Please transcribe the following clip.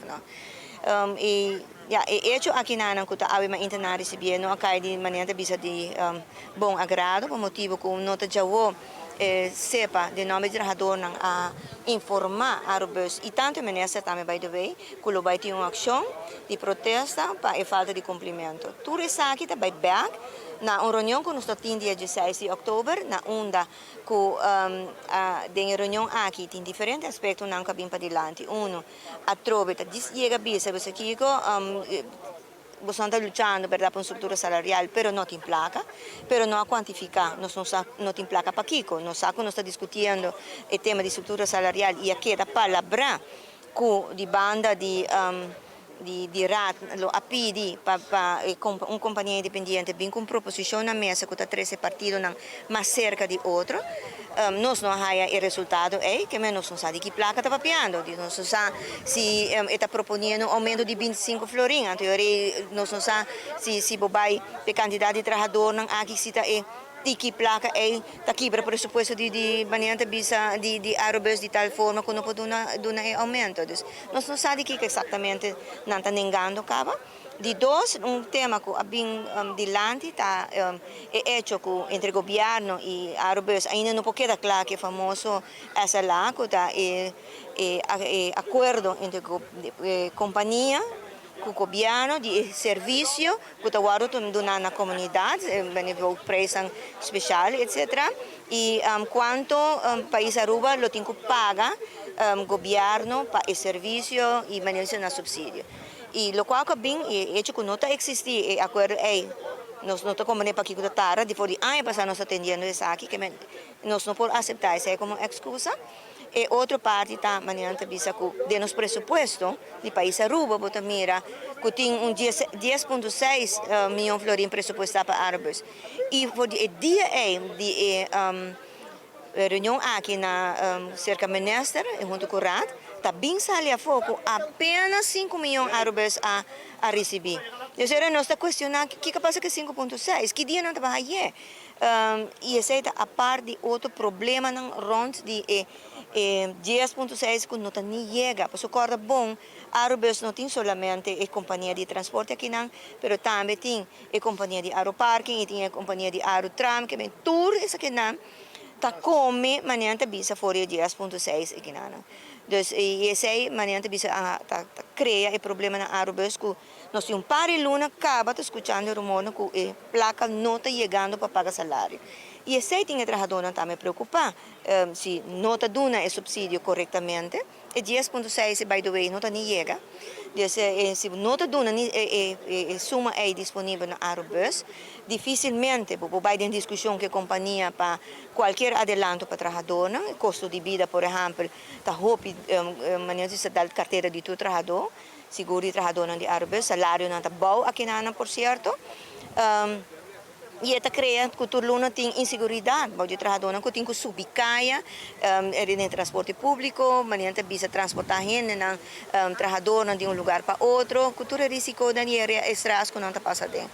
no? E ya hecho aqui na kuta awi ma interna receber no akai di maneira bisa de bom agrado por motivo com nota jawo sepa de nome de trabajador não a informar a robus e tanto ministra também by the way que vai ter uma ação de protesta para a falta de cumprimento. Tudo isso aqui está by back na uma reunião que nós temos dia 16 de outubro na onda que de reunião aqui tem diferentes aspectos não cabem para dilante. A trove chega bisa você aqui você está lutando per dare una struttura salariale, però non in placa, però non a quantificare, non in placa para Kiko, non sa che non sta discutendo il tema di struttura salariale e che da palabra con di banda di RAT, lo APD, un compagnia indipendente, ben con proposizione a mesa con 13 partiti, ma cerca di altro. Nós não há o resultado é que nós não sabemos que placa está papiando, nós não sabemos se está propondo um aumento de 25 florins, nós não sabemos se vai o candidato de trabalhador não aqui se está que placa é está quebra pressuposto de maneira de arrobos de tal forma que não pode dar aumento, nós não sabemos que exatamente não está negando acaba. De dois, tema que bem dilante está hecho entre o governo e árabes ainda não pode quedar claro que é famoso essa lá que está acordo entre a companhia com o governo de serviço que está dando na comunidade, preço especial, etc. E quanto país Aruba lo tem que pagar governo para o serviço e manutenção de subsídio. E lo qual bem hecho que não está existir acordo nós não estamos para aqui com tara de fora ano passado nós atendendo isso aqui que nós não podemos aceitar isso como excusa e outra parte está maneira bisa de nos pressuposto de país Aruba bota mira que tem 10,6 milhão florim pressuposto para árabes e por dia de reunião aqui na cerca minister junto com o RAD está bem sali a foco apenas 5 milhões de árabes a receber. Eu sei nós está questionando o que passa com 5,6 que dia não está aí e esse é a parte de outro problema não rond de 10,6 que não está nem chega por socorro bom árabes não tem solamente a companhia de transporte aqui não, mas também tem a companhia de aeroparking e tem a companhia de aerotram que vem tudo isso aqui não tá come maneira bisa fora 10,6 aqui não. Dus esse maneira bisa cria o problema na árabes que nós temos par de luna acaba escutando rumor que a placa não está chegando para pagar salário. E esse tem que trabalhador também preocupar se não está dando o subsídio corretamente. E 10,6 by the way não está nem chega. Se não está dando a suma é disponível na árabes, dificilmente vai ter discussão que a companhia para qualquer adelanto para trabalhador, o custo de vida, por exemplo, está roupa maneira de dar carteira de todo trabalhador, seguro de trabalhador de árabes, salário não está bom aqui na por certo. E isso cria que todo mundo tem insegurança, porque o trabalhador que tem que subir caia, no transporte público, maneira de transportar gente, trabalhador de um lugar para outro, que todo risco de estresse que não está passando.